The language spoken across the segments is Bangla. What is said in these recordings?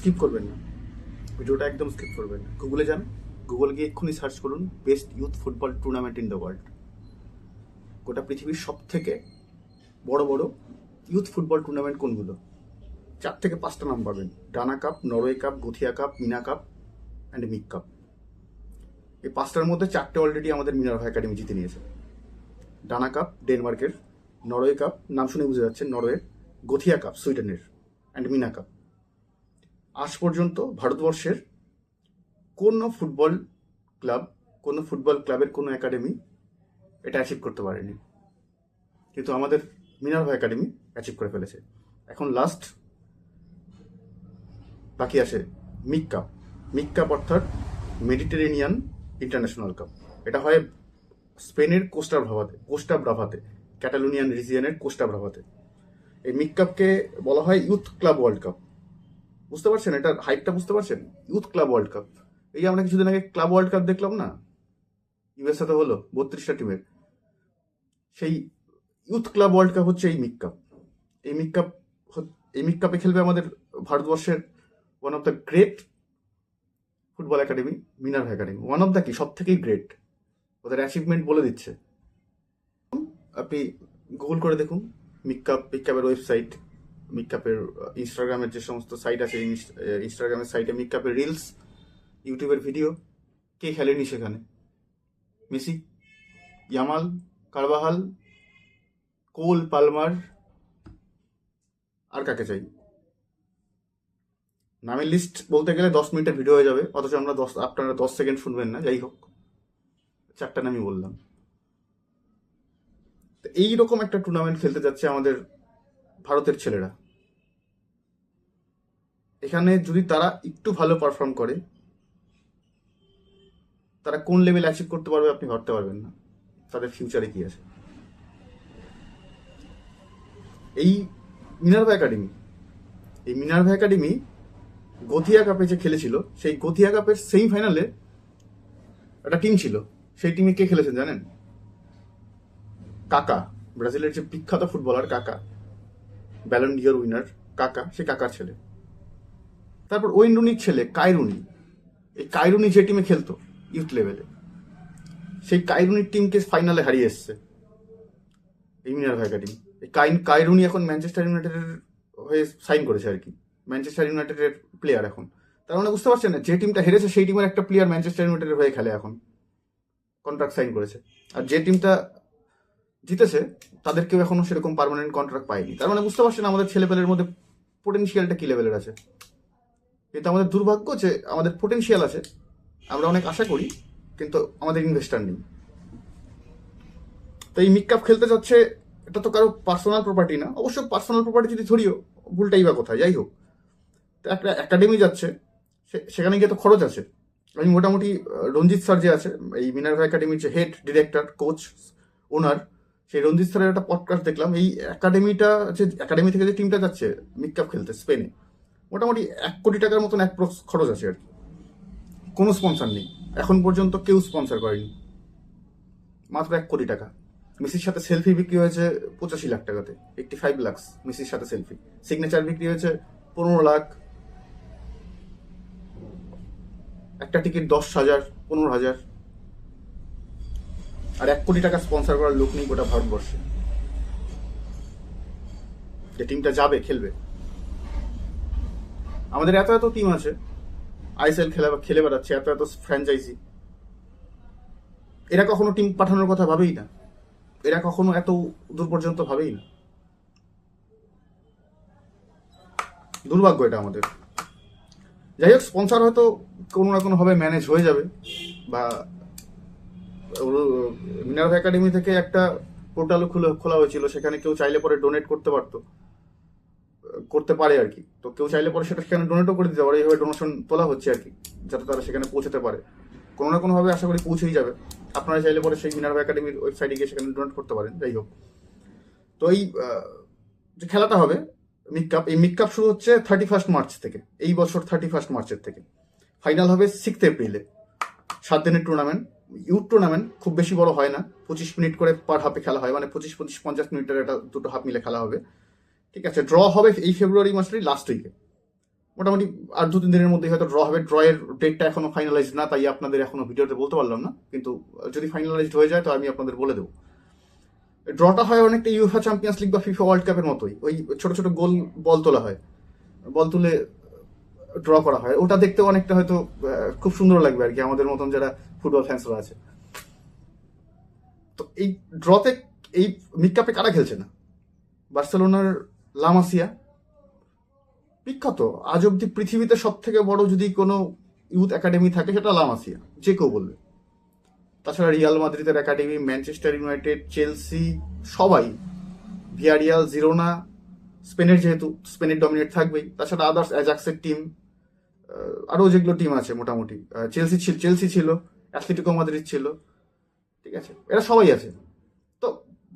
স্কিপ করবেন না, ভিডিওটা একদম স্কিপ করবেন না। গুগলে যান, গুগল গিয়ে এক্ষুনি সার্চ করুন best youth football tournament in the world. গোটা পৃথিবীর সব থেকে বড় বড় ইউথ ফুটবল টুর্নামেন্ট কোনগুলো? 4 থেকে 5টা নাম পাবেন: Dana cup, Norway cup, Gothia cup, Mina cup and MIC cup. এই 5টার মধ্যে 4টে অলরেডি আমাদের মিনার্ভা একাডেমি জিতে নিয়েছে। ডানা কাপ ডেনমার্কের, নরওয়ে কাপ নাম শুনে বুঝে যাচ্ছেন নরওয়ের, গোথিয়া কাপ সুইডেনের অ্যান্ড মিনা কাপ। আজ পর্যন্ত ভারতবর্ষের কোনো ফুটবল ক্লাবের কোনো একাডেমি এটা অ্যাচিভ করতে পারেনি, কিন্তু আমাদের মিনার্ভা একাডেমি অ্যাচিভ করে ফেলেছে। এখন লাস্ট বাকি আছে মিক কাপ। মিক কাপ অর্থাৎ মেডিটেরেনিয়ান ইন্টারন্যাশনাল কাপ। এটা হয় স্পেনের কোস্টা ব্রাভাতে, ক্যাটালোনিয়ান রিজিয়নের কোস্টা ব্রাভাতে। এই মিক কাপকে বলা হয় ইউথ ক্লাব ওয়ার্ল্ড কাপ। বুঝতে পারছেন এটার হাইপটা? বুঝতে পারছেন? Youth club world cup. এই আমরা কিছুদিন আগে ক্লাব ওয়ার্ল্ড কাপ দেখলাম না, ইউএসএতে হলো 32টা টিমের। সেই ইউথ ক্লাব ওয়ার্ল্ড কাপ হচ্ছে এই মিক কাপ। এই মিক কাপে খেলবে আমাদের ভারতবর্ষের one of the great football academy, Minerva academy. One of the কি, সব থেকেই গ্রেট। ওদের অ্যাচিভমেন্ট বলে দিচ্ছে। আপনি গুগল করে দেখুন মিক কাপের ওয়েবসাইট, মিক কাপের ইনস্টাগ্রামের যে সমস্ত সাইট আছে, ইনস্টাগ্রামের সাইটে মিক কাপের রিলস, ইউটিউবের ভিডিও। কে খেলেনি সেখানে? মেসি, ইয়ামাল, কারবাহাল, কোল, পালমার, আর কাকে চাই? নামের লিস্ট বলতে গেলে 10 মিনিটের ভিডিও হয়ে যাবে, অথচ আপনারা 10 সেকেন্ড শুনবেন না। যাই হোক, 4টা নামই বললাম। তো এইরকম একটা টুর্নামেন্ট খেলতে যাচ্ছে আমাদের ভারতের ছেলেরা। এখানে যদি তারা একটু ভালো পারফর্ম করে, তারা কোন লেভেল অ্যাচিভ করতে পারবে আপনি ভাবতে পারবেন না। তাদের ফিউচারে কি আছে? এই মিনার্ভা একাডেমি গোথিয়া কাপে যে খেলেছিল, সেই গোথিয়া কাপের সেমিফাইনালে একটা টিম ছিল। সেই টিমে কে খেলেছেন জানেন? কাকা, ব্রাজিলের যে বিখ্যাত ফুটবলার কাকা, ব্যালন ডিওর উইনার কাকা, সে কাকার ছেলে। তারপর ওয়েন রুনির ছেলে কায়রুনি। এই কায়রুনি যে টিমে খেলতো ইউথ লেভেলে, সেই কায়রুনির টিমকে ফাইনালে হারিয়ে এসছে এই মিনার্ভা একাডেমি। এই কায়রুনি এখন ম্যানচেস্টার ইউনাইটেডের হয়ে সাইন করেছে আর কি, ম্যানচেস্টার ইউনাইটেডের প্লেয়ার এখন। তার মানে বুঝতে পারছেন না, যে টিমটা হেরেছে সেই টিমের একটা প্লেয়ার ম্যানচেস্টার ইউনাইটেডের হয়ে খেলে এখন, কন্ট্রাক্ট সাইন করেছে। আর যে টিমটা জিতেছে তাদের কেউ এখনো সেরকম পার্মানেন্ট কন্ট্রাক্ট পায়নি। তার মানে বুঝতে পারছেন আমাদের ছেলেপেলের মধ্যে পোটেনশিয়ালটা কি লেভেলের আছে। কিন্তু আমাদের দুর্ভাগ্য যে আমাদের পোটেনশিয়াল আছে, আমরা অনেক আশা করি, কিন্তু আমাদের ইনভেস্টার নেই। তো এই মিক কাপ খেলতে যাচ্ছে, এটা তো কারো পার্সোনাল প্রপার্টি না। অবশ্য পার্সোনাল প্রপার্টি যদি ধরিও, ভুলটাই বা কোথায়। যাই হোক, তো একটা একাডেমি যাচ্ছে, সেখানে গিয়ে তো খরচ আছে। আমি মোটামুটি রঞ্জিত স্যার যে আছে, এই মিনার্ভা একাডেমির যে হেড ডিরেক্টর, কোচ, ওনার, সেই রঞ্জিত স্যারের একটা পডকাস্ট দেখলাম। এই একাডেমি থেকে যে টিমটা যাচ্ছে মিক কাপ খেলতে স্পেনে, মোটামুটি 1 কোটি টাকার মতন অ্যাপ্রক্স খরচ আছে আর কি। কোনো স্পন্সর নেই, এখন পর্যন্ত কেউ স্পন্সর করেনি। মাত্র 1 কোটি টাকা। মেসির সাথে সেলফি বিক্রি হয়েছে 85 লাখ টাকাতে, 85 লাখ মেসির সাথে সেলফি। সিগনেচার বিক্রি হয়েছে 15 লাখ। একটা টিকিট 10,000, 15,000। আর 1 কোটি টাকা স্পন্সর করার লোক নেই গোটা ভারতবর্ষে, যে টিমটা যাবে খেলবে। আমাদের এত এত টিম আছে, আইএসএল খেলে বেড়াচ্ছে, এত এত ফ্র্যাঞ্চাইজি। এরা কখনো টিম পাঠানোর কথা ভাবেই না, এরা কখনো এত দূর পর্যন্ত ভাবেই না। দুর্ভাগ্য এটা আমাদের। যাই হোক, স্পন্সর হয়তো কোনো না কোনোভাবে ম্যানেজ হয়ে যাবে, বা মিনার্ভা একাডেমি থেকে একটা পোর্টালও খোলা হয়েছিল, সেখানে কেউ চাইলে পরে ডোনেট করতে পারে আর কি। তো কেউ চাইলে পরে সেখানে ডোনেটও করে দিতে পারে। এইভাবে ডোনেশন তোলা হচ্ছে আর কি, যাতে তারা সেখানে পৌঁছতে পারে। কোনো না কোনোভাবে আশা করি পৌঁছেই যাবে। আপনারা চাইলে পরে সেই মিনার্ভা একাডেমির ওয়েবসাইটে গিয়ে সেখানে ডোনেট করতে পারেন। যাই হোক, তো এই যে খেলাটা হবে এই মিক কাপ শুরু হচ্ছে 31 মার্চ থেকে, এই বছর 31 মার্চের থেকে। ফাইনাল হবে 6 এপ্রিলে। 7 দিনের টুর্নামেন্ট, ইউথ টুর্নামেন্ট, খুব বেশি বড় হয় না। 25 মিনিট করে পার হাফে খেলা হয়, মানে 25-50 মিনিটের একটা দুটো হাফ মিলে খেলা হবে। ঠিক আছে, ড্র হবে এই ফেব্রুয়ারি মাসের লাস্ট উইকে। মোটামুটি আর 2-3 দিনের মধ্যেই হয়তো ড্র হবে। ড্রয়ের ডেটটা এখনো ফাইনালাইজ না, তাই আপনাদের এখনো ভিডিওতে বলতে পারলাম না, কিন্তু যদি ফাইনালাইজড হয়ে যায় তো আমি আপনাদের বলে দেবো। ড্রটা হয় অনেকটা ইউএফএ চ্যাম্পিয়ন্স লিগ বা ফিফা ওয়ার্ল্ড কাপের মতোই, ওই ছোট ছোট গোল বল তোলা হয়, বল তুলে ড্র করা হয়। ওটা দেখতে অনেকটা হয়তো খুব সুন্দর লাগবে আর কি আমাদের মতন যারা ফুটবল ফ্যান্সরা আছে। তো এই ড্রতে এই মিড কাপে কারা খেলছে না? বার্সেলোনার লা মাসিয়া, বিখ্যাত, আজ অব্দি পৃথিবীতে সব থেকে বড় যদি কোনো ইউথ একাডেমি থাকে সেটা লা মাসিয়া, যে কেউ বলবে। তাছাড়া রিয়াল মাদ্রিদের একাডেমি, ম্যানচেস্টার ইউনাইটেড, চেলসি, সবাই, ভিয়ারিয়াল, জিরোনা, স্পেনের যেহেতু স্পেনের ডমিনেট থাকবেই, তাছাড়া আদার্স অ্যাজাক্সের টিম, আরও যেগুলো টিম আছে মোটামুটি, চেলসি ছিল, অ্যাথলেটিকো মাদ্রিদ ছিল, ঠিক আছে, এরা সবাই আছে। তো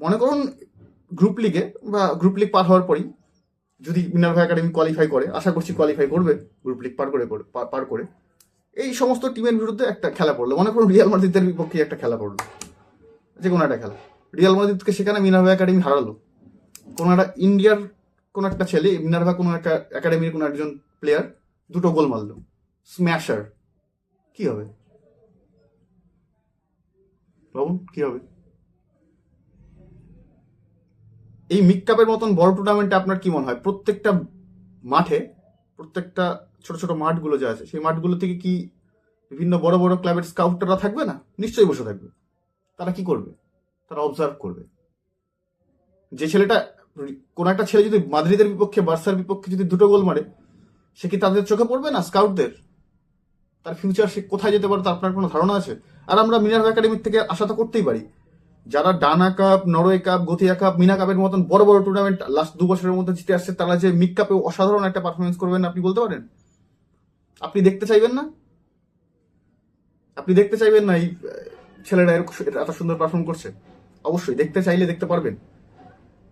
মনে করুন গ্রুপ লিগে বা গ্রুপ লিগ পার হওয়ার পরই যদি মিনার্ভা একাডেমি কোয়ালিফাই করে, আশা করছি কোয়ালিফাই করবে গ্রুপ লিগ পার করে, এই সমস্ত টিমের বিরুদ্ধে একটা খেলা পড়লো, মনে করুন রিয়াল মাদ্রিদের বিপক্ষে একটা খেলা পড়লো, যে কোনো একটা খেলা, রিয়াল মাদ্রিদকে সেখানে মিনার্ভা একাডেমি হারালো, কোনো একটা ইন্ডিয়ার কোনো একটা ছেলে, মিনার্ভা কোনো একটা একাডেমির কোনো একজন প্লেয়ার 2টো গোল মারলো, স্ম্যাশার, কি হবে বাবুন, কি হবে? এই মিড কাপের মতন বড় টুর্নামেন্টে আপনার কি মনে হয় প্রত্যেকটা মাঠে, প্রত্যেকটা ছোট ছোট মাঠগুলো যে আছে সেই মাঠগুলো থেকে কি বিভিন্ন বড় বড় ক্লাবের স্কাউটরা থাকবে না? নিশ্চয়ই বসে থাকবে। তারা কি করবে? তারা অবজার্ভ করবে। যে ছেলেটা, কোন একটা ছেলে যদি মাদ্রিদের বিপক্ষে, বার্সার বিপক্ষে যদি 2টো গোল মারে, সে কি তাদের চোখে পড়বে না? স্কাউটদের, তার ফিউচার সে কোথায় যেতে পারে তা আপনার কোনো ধারণা আছে? আর আমরা মিনার্ভা একাডেমির থেকে আশা তো করতেই পারি, যারা Dana cup, Norway cup, Gothia cup, মিনা কাপের মতন বড় বড় টুর্নামেন্ট লাস্ট 2 বছরের মধ্যে জিতে আসছে, তারা যে মিড কাপে অসাধারণ একটা পারফরমেন্স করবেন আপনি বলতে পারেন? আপনি দেখতে চাইবেন না? আপনি দেখতে চাইবেন না এই ছেলেরা এত সুন্দর পারফর্ম করছে? অবশ্যই দেখতে চাইলে দেখতে পারবেন।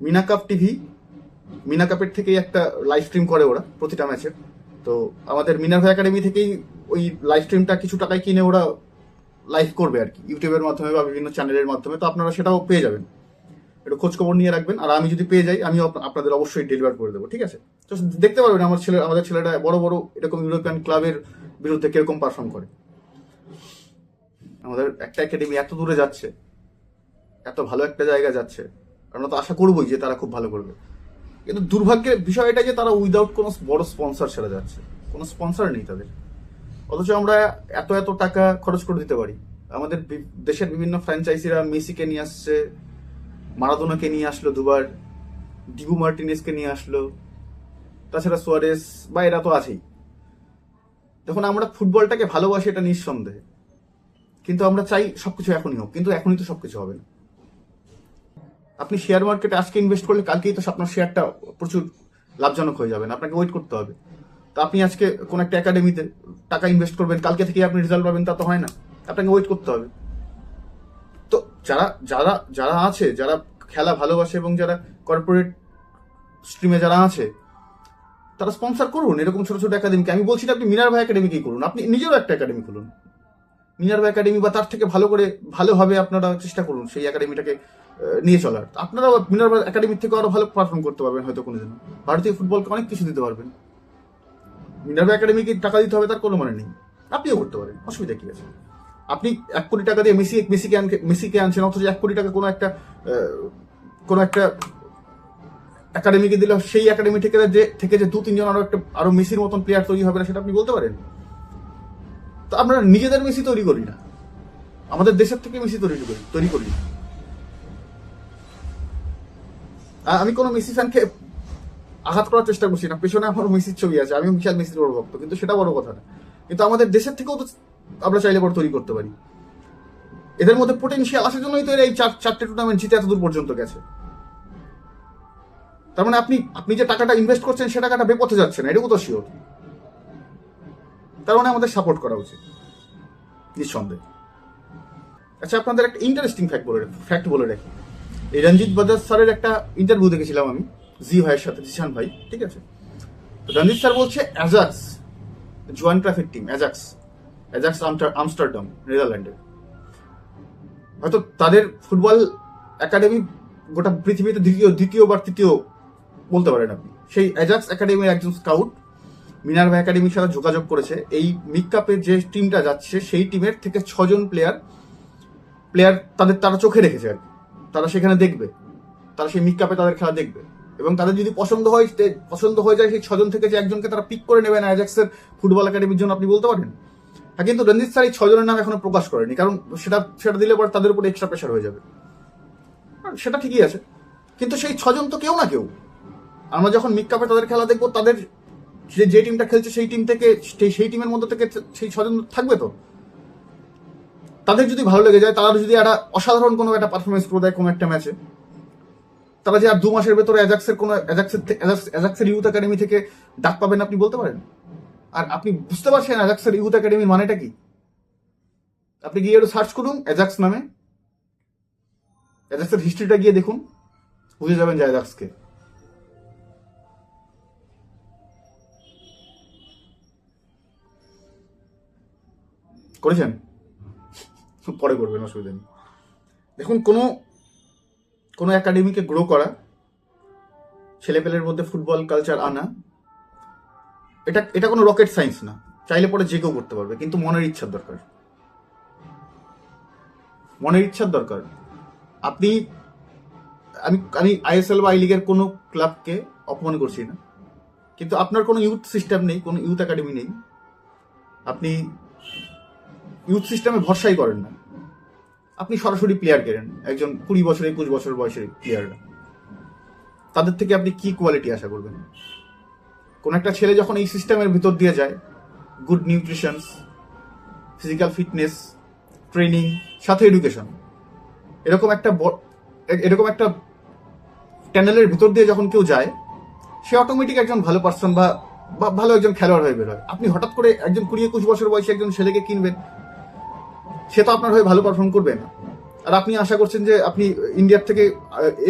মিনা কাপ টিভি, মিনা কাপের থেকেই একটা লাইভ স্ট্রিম করে ওরা প্রতিটা ম্যাচের। তো আমাদের মিনার্ভা একাডেমি থেকেই ওই লাইভ স্ট্রিমটা কিছু টাকায় কিনে ওরা লাইভ করবে আর কি, ইউটিউবের মাধ্যমে বা বিভিন্ন চ্যানেলের মাধ্যমে। তো আপনারা সেটাও পেয়ে যাবেন, একটু খোঁজখবর নিয়ে রাখবেন। আর আমি যদি পেয়ে যাই আমিও আপনাদের অবশ্যই ডেলিভার করে দেবো, ঠিক আছে? তো দেখতে পারবেন আমাদের ছেলেটা বড় বড় এরকম ইউরোপিয়ান ক্লাবের বিরুদ্ধে কিরকম পারফর্ম করে। আমাদের একটা একাডেমি এত দূরে যাচ্ছে, এত ভালো একটা জায়গা যাচ্ছে, আমরা তো আশা করবোই যে তারা খুব ভালো করবে। কিন্তু দুর্ভাগ্যের বিষয় এটা যে তারা উইদাউট কোনো বড় স্পন্সর ছেড়ে যাচ্ছে, কোনো স্পন্সর নেই তাদের। অথচ আমরা এত এত টাকা খরচ করে দিতে পারি। আমাদের দেশের বিভিন্ন ফ্র্যাঞ্চাইজিরা মেসিকে নিয়ে আসছে, মারাদোনাকে নিয়ে আসলো 2বার, ডিবু মার্টিনেসকে নিয়ে আসলো, তাছাড়া সুয়ারেস বা এরা তো আছেই। দেখুন, আমরা ফুটবলটাকে ভালোবাসি, এটা নিঃসন্দেহে, কিন্তু আমরা চাই সবকিছু এখনই হোক, কিন্তু এখনই তো সবকিছু হবে না। আপনি শেয়ার মার্কেটে আজকে ইনভেস্ট করলে কালকেই তো আপনার শেয়ারটা প্রচুর লাভজনক হয়ে যাবে না, আপনাকে ওয়েট করতে হবে। তো আপনি আজকে কোন একটা একাডেমিতে টাকা ইনভেস্ট করবেন, কালকে থেকে আপনি রেজাল্ট পাবেন তা তো হয় না, আপনাকে ওয়েট করতে হবে। তো যারা যারা যারা আছে, যারা খেলা ভালোবাসে এবং যারা কর্পোরেট স্ট্রিমে যারা আছে, তারা স্পন্সর করুন এরকম ছোট ছোট একাডেমিকে। আমি বলছি না আপনি মিনার্ভা একাডেমিকেই করুন, আপনি নিজেরও একটা একাডেমি খুলুন, মিনার্ভা একাডেমি বা তার থেকে ভালোভাবে আপনারা চেষ্টা করুন সেই একাডেমিটাকে নিয়ে চলার। আপনারা মিনার্ভা একাডেমির থেকে আরো ভালো পারফর্ম করতে পারবেন হয়তো কোনোদিন, ভারতীয় ফুটবলকে অনেক কিছু দিতে পারবেন। মিনার্ভা একাডেমিকে টাকা দিতে হবে তার কোনো মানে নেই, আপনিও করতে পারেন, অসুবিধা কি আছে? আপনি 1 কোটি টাকা দিয়ে মেসিকে আনছেন, অথচ 1 কোটি টাকা কোনো একটা একাডেমিকে দিলে সেই একাডেমি থেকে যে 2-3 জন আরো মেসির মতন প্লেয়ার তৈরি হবে না, সেটা আপনি বলতে পারেন? তো আমরা নিজেদের মেসি তৈরি করি না, আমাদের দেশের থেকে মেসি তৈরি করি। আমি কোনো মেসি ফ্যানকে আঘাত করার চেষ্টা করছি না, পেছনে আমার মেসির ছবি আছে, আমি বিশাল মেসির বড় ভক্ত, কিন্তু সেটা বড় কথা না। কিন্তু আমাদের দেশের থেকেও তো আমরা চাইলে বড় তৈরি করতে পারি। এদের মধ্যে পোটেনশিয়াল আসার জন্যই তো এরা এই 4টে টুর্নামেন্ট জিতে এত দূর পর্যন্ত গেছে। তার মানে আপনি যে টাকাটা ইনভেস্ট করছেন সে টাকাটা বেপথে যাচ্ছে না, এটুকু তো শিওর। তার মানে আমাদের সাপোর্ট করা উচিত নিঃসন্দেহে। আচ্ছা, আপনাদের একটা ইন্টারেস্টিং ফ্যাক্ট বলে রাখি। এই রঞ্জিত বাজাজ স্যারের একটা ইন্টারভিউ দেখেছিলাম আমি জি ভাইয়ের সাথে, জিশান ভাই, ঠিক আছে? তো রঞ্জিত স্যার বলছে অ্যাজাক্স, জোয়ান ট্রাফিক টিম অ্যাজাক্স আমস্টারডাম, নেদারল্যান্ডের, হয়তো তাদের ফুটবল একাডেমি গোটা পৃথিবীতে দ্বিতীয় বা তৃতীয় বলতে পারেন আপনি। সেই অ্যাজাক্স একাডেমির একজন স্কাউট মিনার্ভা একাডেমির সাথে যোগাযোগ করেছে। এই মিক কাপে যে টিমটা যাচ্ছে সেই টিমের থেকে 6 জন প্লেয়ার তারা চোখে রেখেছে আর কি। তারা সেখানে দেখবে, তারা সেই মিক কাপে তাদের খেলা দেখবে, এবং তাদের যদি পছন্দ হয়ে যায় সেই 6 জন থেকে যে একজনকে তারা পিক করে নেবেন আয়াজাক্সের ফুটবল একাডেমির জন্য, আপনি বলতে পারেন। হ্যাঁ, কিন্তু রঞ্জিত স্যার এই 6 জনের নাম এখনো প্রকাশ করেনি, কারণ সেটা দিলে পরে তাদের উপর এক্সট্রা প্রেশার হয়ে যাবে। সেটা ঠিকই আছে, কিন্তু সেই 6 জন তো কেউ না কেউ। আমরা যখন মিক কাপে তাদের খেলা দেখবো, তাদের যে টিমটা খেলছে সেই টিম থেকে, সেই টিমের মধ্যে থেকে সেই 6 জন থাকবে তো। তাদের যদি ভালো লেগে যায়, তারা যদি একটা অসাধারণ কোনো একটা পারফরমেন্স করে দেয় কোনো একটা ম্যাচে, তারা যে আর 2 মাসের ভেতরে অ্যাজাক্সের ইউথ একাডেমি থেকে ডাক পাবেন, আপনি বলতে পারেন। আর আপনি বুঝতে পারছেন অ্যাজাক্সের ইউথ একাডেমির মানেটা কি? আপনি গিয়ে একটু সার্চ করুন অ্যাজাক্স নামে, অ্যাজাক্সের হিস্ট্রিটা গিয়ে দেখুন, বুঝে যাবেন যে অ্যাজাক্সকে। করেছেন, পরে করবেন, অসুবিধা নেই। দেখুন, কোনো একাডেমিকে গ্রো করা, ছেলেপেলের মধ্যে ফুটবল কালচার আনা, এটা কোনো রকেট সায়েন্স না। চাইলে পরে যে কেউ করতে পারবে, কিন্তু মনের ইচ্ছার দরকার। আমি আইএসএল বা আই লিগের কোনো ক্লাবকে অপমান করছি না, কিন্তু আপনার কোনো ইউথ সিস্টেম নেই, কোনো ইউথ একাডেমি নেই, আপনি ইউথ সিস্টেমে ভরসাই করেন না, আপনি সরাসরি প্লেয়ার কেনেন, একজন 20 বছর 21 বছর বয়সের প্লেয়াররা, তাদের থেকে আপনি কি কোয়ালিটি আশা করবেন? কোন একটা ছেলে যখন এই সিস্টেমের ভিতর দিয়ে যায়, good nutritions, physical fitness, training, সাথে এডুকেশন, এরকম একটা ট্যানেলের ভিতর দিয়ে যখন কেউ যায়, সে অটোমেটিক একজন ভালো পার্সন বা ভালো একজন খেলোয়াড় হয়ে বের হয়। আপনি হঠাৎ করে একজন 20-21 বছর বয়সী একজন ছেলেকে কিনবেন, সে তো আপনার হয়ে ভালো পারফর্ম করবে না। আর আপনি আশা করছেন যে আপনি ইন্ডিয়ার থেকে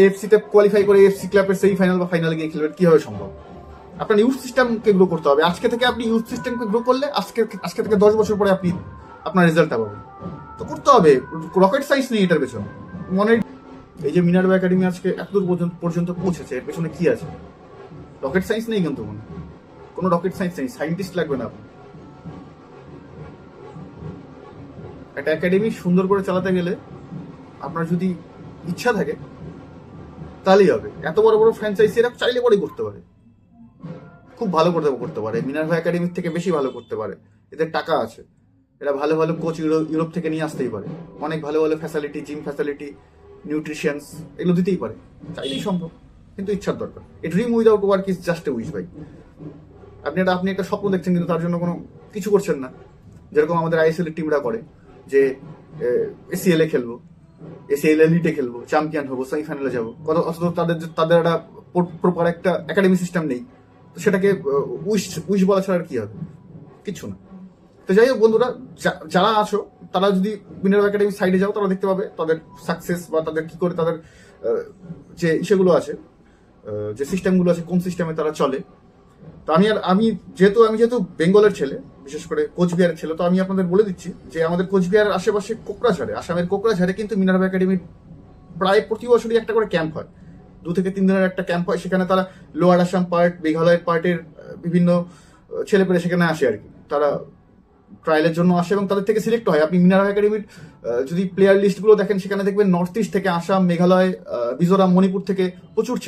এএফসিতে কোয়ালিফাই করে এএফসি ক্লাবের সেমি ফাইনাল বা ফাইনালে গিয়ে খেলবেন, কিভাবে সম্ভব? আপনার ইউথ সিস্টেমকে গ্রো করতে হবে। আজকে থেকে আপনি ইউথ সিস্টেমকে গ্রো করলে আজকে থেকে 10 বছর পরে আপনি আপনার রেজাল্টটা পাবেন। তো করতে হবে, রকেট সায়েন্স নেই এটার পেছনে। এই যে মিনার্ভা একাডেমি আজকে এতদূর পর্যন্ত পৌঁছেছে, এর পেছনে কি আছে? রকেট সায়েন্স নেই, কিন্তু কোনো রকেট সায়েন্স নেই, সায়েন্টিস্ট লাগবে না। একটা একাডেমি সুন্দর করে চালাতে গেলে আপনার যদি ইচ্ছা থাকে তাহলেই হবে। এত বড় বড় ফ্র্যাঞ্চাইজি এরা চাইলে পরেই করতে পারে, খুব ভালো করতে পারে, মিনার্ভা একাডেমির থেকে বেশি ভালো করতে পারে। এদের টাকা আছে, এরা ভালো ভালো কোচ ইউরোপ থেকে নিয়ে আসতেই পারে, অনেক ভালো ভালো ফ্যাসিলিটি, জিম ফ্যাসিলিটি, নিউট্রিশনস, এগুলো দিতেই পারে, চাইলেই সম্ভব, কিন্তু ইচ্ছার দরকার। A dream without work is just a wish ভাই। আপনি একটা স্বপ্ন দেখছেন, কিন্তু তার জন্য কোনো কিছু করছেন না। যেরকম আমাদের আইএসএল এর টিমরা করে, যে এসিএল এ খেলবো, এসিএল এলিটে খেলবো, চ্যাম্পিয়ন হবো, সেমিফাইনালে যাবো, অথচ তাদের একটা প্রপার একটা একাডেমি সিস্টেম নেই। তো সেটাকে উইশ বলা ছাড়া আর কি হবে? কিছু না। তো যাই হোক বন্ধুরা, যারা আছো তারা যদি মিনার্ভা একাডেমির সাইডে যাও, তারা দেখতে পাবে তাদের সাকসেস বা তাদের কি করে, তাদের যে ইসেগুলো আছে, যে সিস্টেমগুলো আছে, কোন সিস্টেমে তারা চলে। তো আমি যেহেতু বেঙ্গলের ছেলে, বিশেষ করে কোচবিহারের ছেলে, তো আমি আপনাদের বলে দিচ্ছি যে আমাদের কোচবিহারের আশেপাশে আসামের কোকরাঝাড়ে কিন্তু মিনার্ভা একাডেমির প্রায় প্রতি বছরই একটা করে ক্যাম্প হয়, 2 থেকে 3 দিনের একটা ক্যাম্প হয়। সেখানে তারা লোয়ার আসাম পার্ট, মেঘালয়ের পার্টের বিভিন্ন ছেলেপেলে সেখানে আসে আর কি, তারা ট্রায়ালের জন্য আসে এবং তাদের থেকে সিলেক্ট হয়। আপনি মিনার্ভা একাডেমির যদি প্লেয়ার লিস্টগুলো দেখেন, সেখানে দেখবেন নর্থ ইস্ট থেকে, আসাম, মেঘালয়, মিজোরাম, মণিপুর থেকে প্রচুর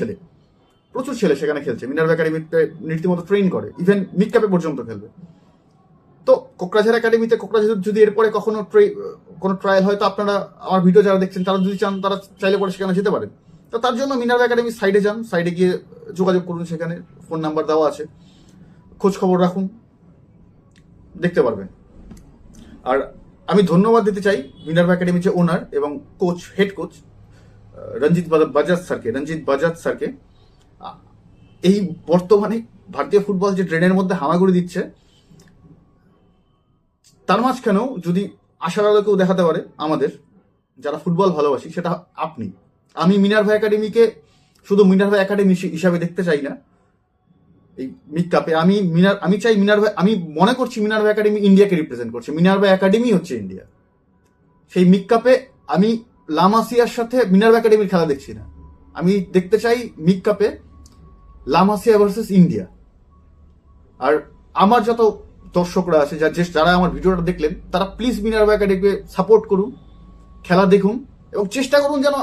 ছেলে সেখানে খেলছে, মিনার্ভা একাডেমিতে রীতিমতো ট্রেন করে, ইভেন মিড কাপে পর্যন্ত খেলবে। তো কোকরাঝাড় একাডেমিতে, কোকরাঝাড় যদি এরপরে কখনো কোনো ট্রায়াল হয়, তো আপনারা আমার ভিডিও যারা দেখছেন, তারা যদি চান, তারা চাইলে পরে সেখানে যেতে পারেন। তো তার জন্য মিনার্ভা একাডেমির সাইডে যান, সাইডে গিয়ে যোগাযোগ করুন, সেখানে ফোন নাম্বার দেওয়া আছে, খোঁজ খবর রাখুন, দেখতে পারবেন। আর আমি ধন্যবাদ দিতে চাই মিনার্ভা একাডেমির যে ওনার এবং কোচ, হেড কোচ রঞ্জিত বাজাজ স্যারকে। এই বর্তমানে ভারতীয় ফুটবল যে ট্রেনের মধ্যে হামাগুড়ি দিচ্ছে, তার মাঝখানেও যদি আশার আলো কেউ দেখাতে পারে আমাদের যারা ফুটবল ভালোবাসি, সেটা আপনি। আমি মিনার্ভা একাডেমিকে শুধু মিনার্ভা একাডেমি হিসাবে দেখতে চাই না। এই মিক কাপে আমি চাই আমি মনে করছি মিনার্ভা একাডেমি ইন্ডিয়াকে রিপ্রেজেন্ট করছে, মিনার্ভা একাডেমি হচ্ছে ইন্ডিয়া। সেই মিক কাপে আমি লামাসিয়ার সাথে মিনার্ভা একাডেমির খেলা দেখছি না, আমি দেখতে চাই মিক কাপে লামাসিয়া ভার্সেস ইন্ডিয়া। আর আমার যত দর্শকরা আছে যারা আমার ভিডিওটা দেখলেন, তারা প্লিজ মিনার্ভা একাডেমিকে সাপোর্ট করুন, খেলা দেখুন এবং চেষ্টা করুন যেন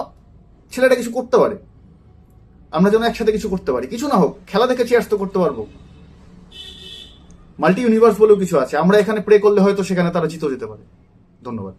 ছেলেটা কিছু করতে পারে, আমরা যেন একসাথে কিছু করতে পারি। কিছু না হোক, খেলা দেখে চেয়ার্স তো করতে পারবো। মাল্টি ইউনিভার্স বলেও কিছু আছে, আমরা এখানে প্রে করলে হয়তো সেখানে তারা জিতেও যেতে পারে। ধন্যবাদ।